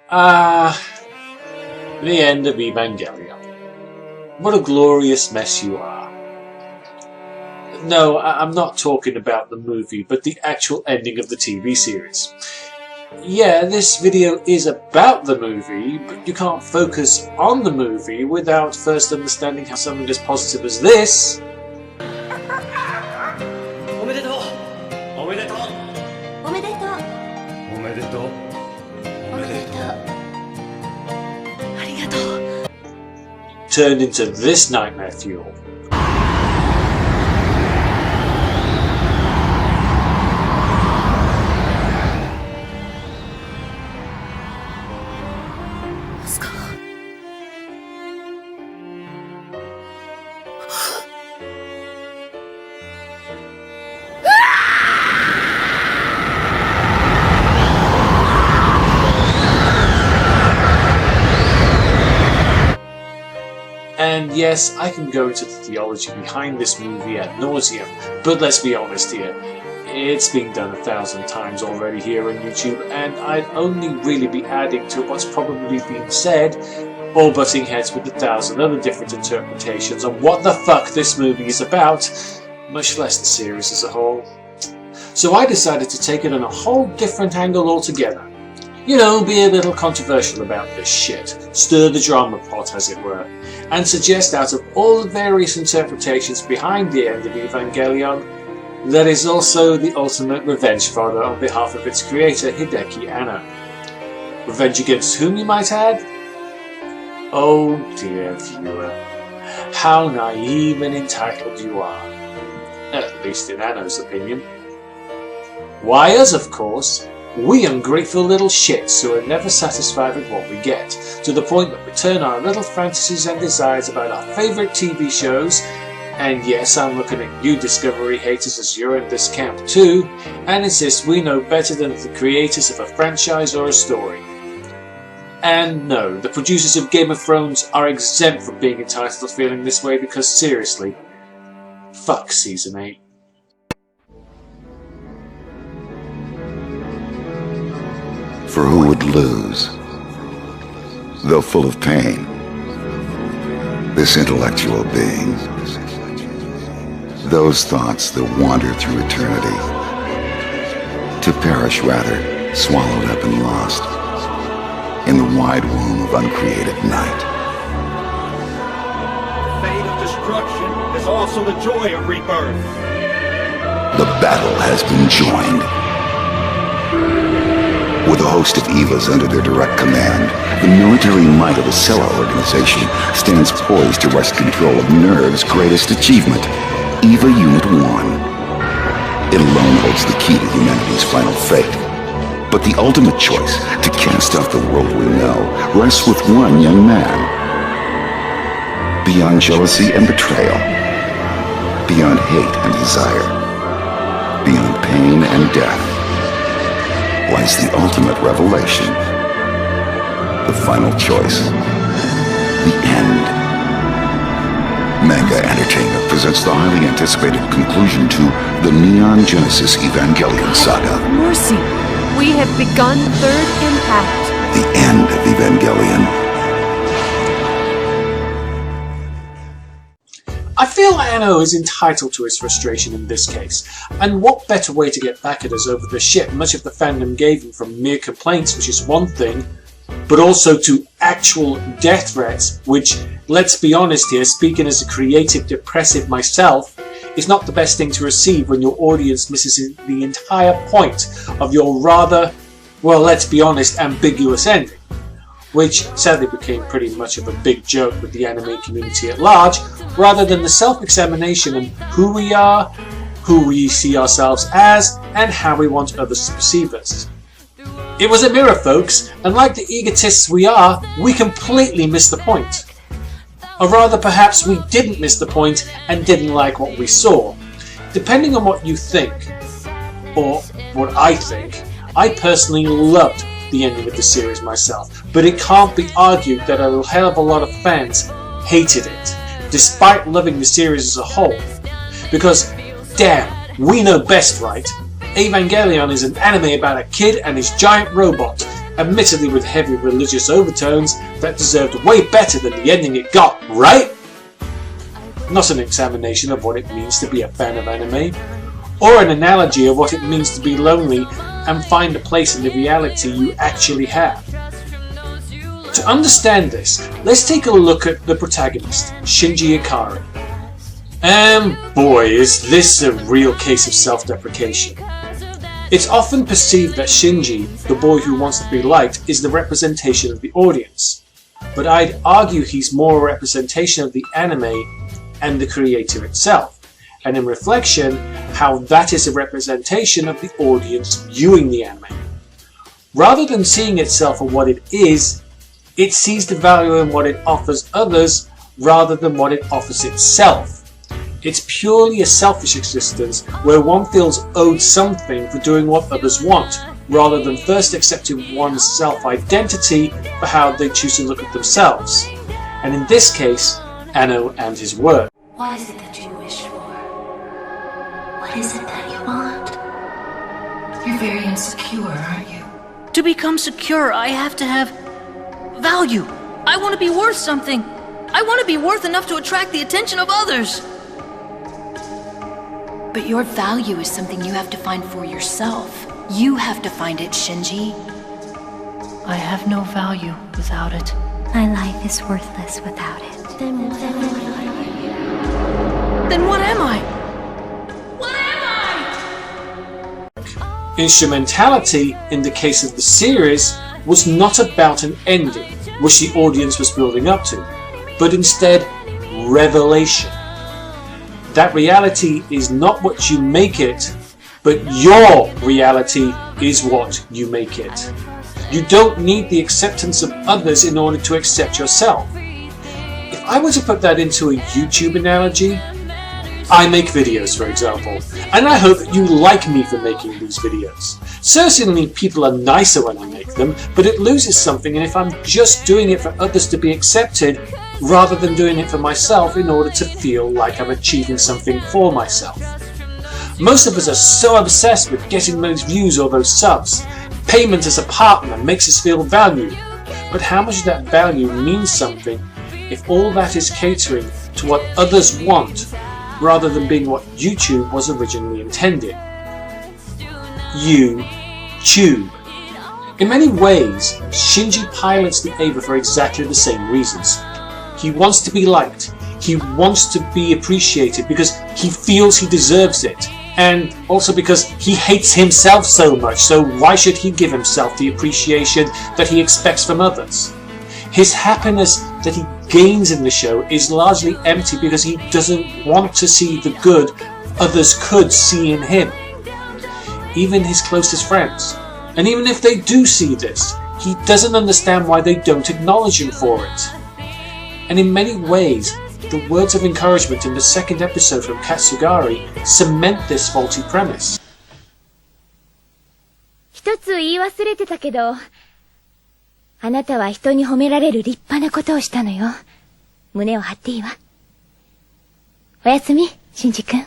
The End of Evangelion. What a glorious mess you are. No, I'm not talking about the movie, but the actual ending of the TV series. Yeah, this video is about the movie, but you can't focus on the movie without first understanding how something as positive as this turned into this nightmare fuel. And yes, I can go into the theology behind this movie ad nauseum, but let's be honest here, it's been done 1,000 times already here on YouTube, and I'd only really be adding to what's probably been said, or butting heads with 1,000 other different interpretations on what the fuck this movie is about, much less the series as a whole. So I decided to take it on a whole different angle altogether. You know, be a little controversial about this shit, stir the drama pot as it were, and suggest out of all the various interpretations behind the End of Evangelion, that is also the ultimate revenge fodder on behalf of its creator Hideki Anno. Revenge against whom, you might add? Oh dear viewer, how naive and entitled you are, at least in Anno's opinion. Why us, of course? We ungrateful little shits who are never satisfied with what we get, to the point that we turn our little fantasies and desires about our favourite TV shows, and yes, I'm looking at you Discovery haters as you're in this camp too, and insist we know better than the creators of a franchise or a story. And no, the producers of Game of Thrones are exempt from being entitled to feeling this way because seriously, fuck Season 8. For who would lose, though full of pain, this intellectual being, those thoughts that wander through eternity, to perish rather, swallowed up and lost, in the wide womb of uncreated night. The fate of destruction is also the joy of rebirth. The battle has been joined. With a host of EVAs under their direct command, the military might of the Cella organization stands poised to wrest control of NERV's greatest achievement, EVA Unit 1. It alone holds the key to humanity's final fate. But the ultimate choice to cast out the world we know rests with one young man. Beyond jealousy and betrayal, beyond hate and desire, beyond pain and death, lies the ultimate revelation, the final choice, the end. Manga Entertainment presents the highly anticipated conclusion to the Neon Genesis Evangelion saga. Mercy, we have begun Third Impact. The End of Evangelion. I feel Anno is entitled to his frustration in this case, and what better way to get back at us over the shit much of the fandom gave him from mere complaints, which is one thing, but also to actual death threats, which, let's be honest here, speaking as a creative depressive myself, is not the best thing to receive when your audience misses the entire point of your rather, well, let's be honest, ambiguous ending, which sadly became pretty much of a big joke with the anime community at large, rather than the self-examination on who we are, who we see ourselves as, and how we want others to perceive us. It was a mirror, folks, and like the egotists we are, we completely missed the point. Or rather, perhaps we didn't miss the point and didn't like what we saw. Depending on what you think, or what I think, I personally loved the ending of the series myself, but it can't be argued that a hell of a lot of fans hated it, despite loving the series as a whole. Because, damn, we know best, right? Evangelion is an anime about a kid and his giant robot, admittedly with heavy religious overtones, that deserved way better than the ending it got, right? Not an examination of what it means to be a fan of anime, or an analogy of what it means to be lonely and find a place in the reality you actually have. To understand this, let's take a look at the protagonist, Shinji Ikari. And boy, is this a real case of self-deprecation. It's often perceived that Shinji, the boy who wants to be liked, is the representation of the audience. But I'd argue he's more a representation of the anime and the creator itself, and in reflection, how that is a representation of the audience viewing the anime. Rather than seeing itself for what it is, it sees the value in what it offers others rather than what it offers itself. It's purely a selfish existence where one feels owed something for doing what others want, rather than first accepting one's self-identity for how they choose to look at themselves. And in this case, Anno and his work. What is it that you wish for? What is it that you want? You're very insecure, aren't you? To become secure, I have to have value. I want to be worth something. I want to be worth enough to attract the attention of others. But your value is something you have to find for yourself. You have to find it, Shinji. I have no value without it. My life is worthless without it. Then what am I? What am I? Instrumentality, in the case of the series, was not about an ending, which the audience was building up to, but instead, revelation. That reality is not what you make it, but your reality is what you make it. You don't need the acceptance of others in order to accept yourself. If I were to put that into a YouTube analogy, I make videos, for example, and I hope that you like me for making these videos. Certainly people are nicer when I make them, but it loses something if I'm just doing it for others to be accepted, rather than doing it for myself in order to feel like I'm achieving something for myself. Most of us are so obsessed with getting those views or those subs. Payment as a partner makes us feel valued, but how much of that value means something if all that is catering to what others want, rather than being what YouTube was originally intended? YouTube. In many ways, Shinji pilots the Eva for exactly the same reasons. He wants to be liked, he wants to be appreciated because he feels he deserves it, and also because he hates himself so much, so why should he give himself the appreciation that he expects from others? His happiness that he gains in the show is largely empty because he doesn't want to see the good others could see in him. Even his closest friends. And even if they do see this, he doesn't understand why they don't acknowledge him for it. And in many ways, the words of encouragement in the second episode from Katsugari cement this faulty premise. 一つ言い忘れてたけど、あなたは人に褒められる立派なことをしたのよ。胸を張っていいわ。おやすみ、シンジ君。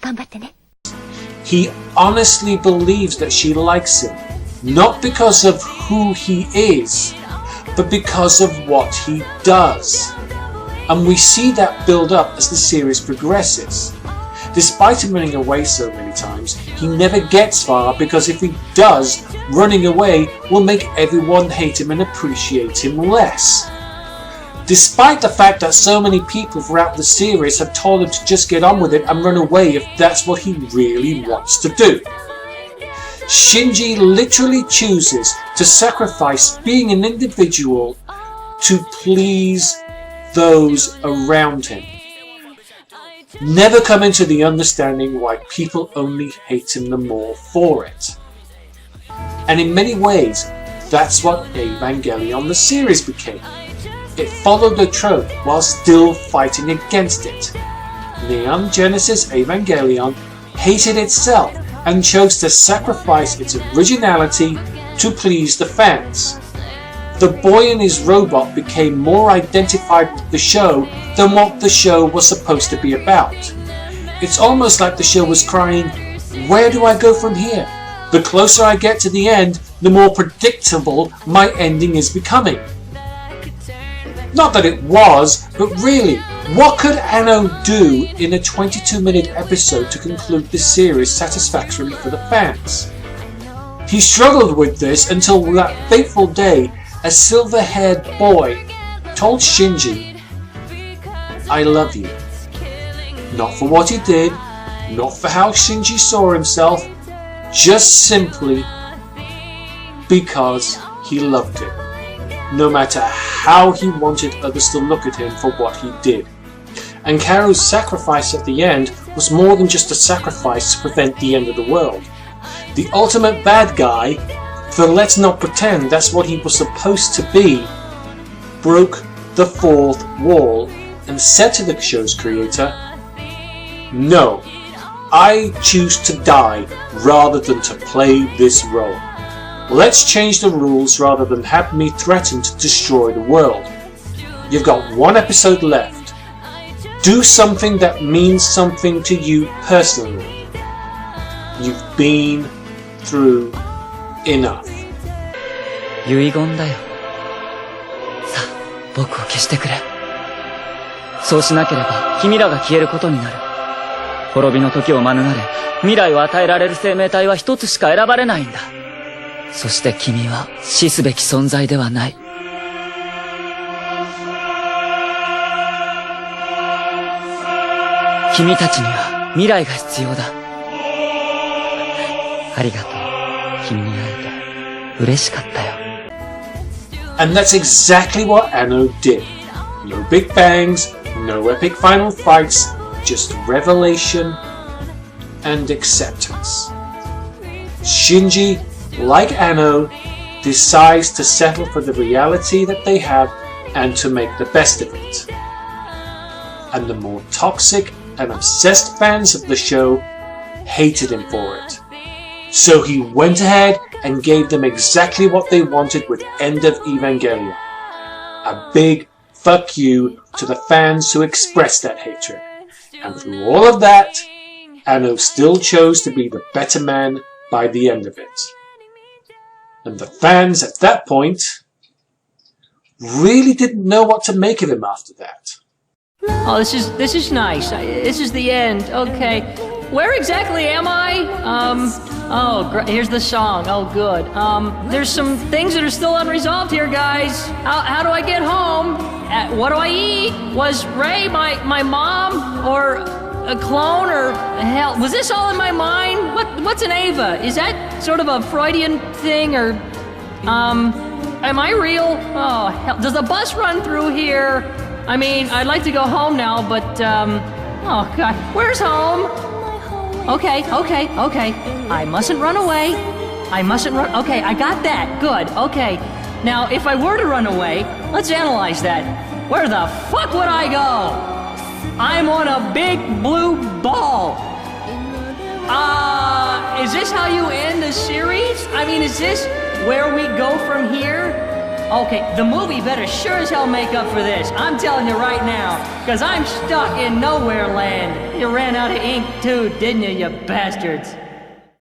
頑張ってね。He honestly believes that she likes him, not because of who he is, but because of what he does. And we see that build up as the series progresses. Despite him running away so many times, he never gets far because if he does, running away will make everyone hate him and appreciate him less. Despite the fact that so many people throughout the series have told him to just get on with it and run away if that's what he really wants to do. Shinji literally chooses to sacrifice being an individual to please those around him. Never coming to the understanding why people only hate him the more for it. And in many ways, that's what Evangelion the series became. It followed the trope while still fighting against it. Neon Genesis Evangelion hated itself and chose to sacrifice its originality to please the fans. The boy and his robot became more identified with the show than what the show was supposed to be about. It's almost like the show was crying, "Where do I go from here? The closer I get to the end, the more predictable my ending is becoming. Not that it was, but really, what could Anno do in a 22-minute episode to conclude this series satisfactorily for the fans? He struggled with this until that fateful day a silver-haired boy told Shinji, "I love you." Not for what he did, not for how Shinji saw himself, just simply because he loved him, no matter how he wanted others to look at him for what he did. And Karu's sacrifice at the end was more than just a sacrifice to prevent the end of the world. The ultimate bad guy, for let's not pretend that's what he was supposed to be, broke the fourth wall and said to the show's creator, "No, I choose to die rather than to play this role. Let's change the rules rather than have me threaten to destroy the world. You've got one episode left. Do something that means something to you personally. You've been through enough." 遺言だよ。さあ、僕を消してくれ。そうしなければ君らが消えることになる。滅びの時を免れ、未来を与えられる生命体は一つしか選ばれないんだ。そして君は死すべき存在ではない。君たちには未来が必要だ。ありがとう。君に会えて嬉しかったよ。And that's exactly what Anno did. No big bangs, no epic final fights, just revelation and acceptance. Shinji, like Anno, decides to settle for the reality that they have and to make the best of it. And the more toxic and obsessed fans of the show hated him for it. So he went ahead and gave them exactly what they wanted with End of Evangelion. A big fuck you to the fans who expressed that hatred. And through all of that, Anno still chose to be the better man by the end of it. And the fans at that point really didn't know what to make of him after that. Oh, this is nice. This is the end. Okay. Where exactly am I? Here's the song. Oh, good. There's some things that are still unresolved here, guys. How do I get home? What do I eat? Was Ray my mom? Or a clone? Or hell, was this all in my mind? What's an Ava? Is that sort of a Freudian thing? Or, am I real? Oh, hell. Does the bus run through here? I mean, I'd like to go home now, but, oh, God. Where's home? Okay. I mustn't run away. Okay, I got that. Good. Okay. Now, if I were to run away, let's analyze that. Where the fuck would I go? I'm on a big blue ball. Is this how you end the series? I mean, is this where we go from here? Okay, the movie better sure as hell make up for this. I'm telling you right now, because I'm stuck in nowhere land. You ran out of ink too, didn't you, you bastards?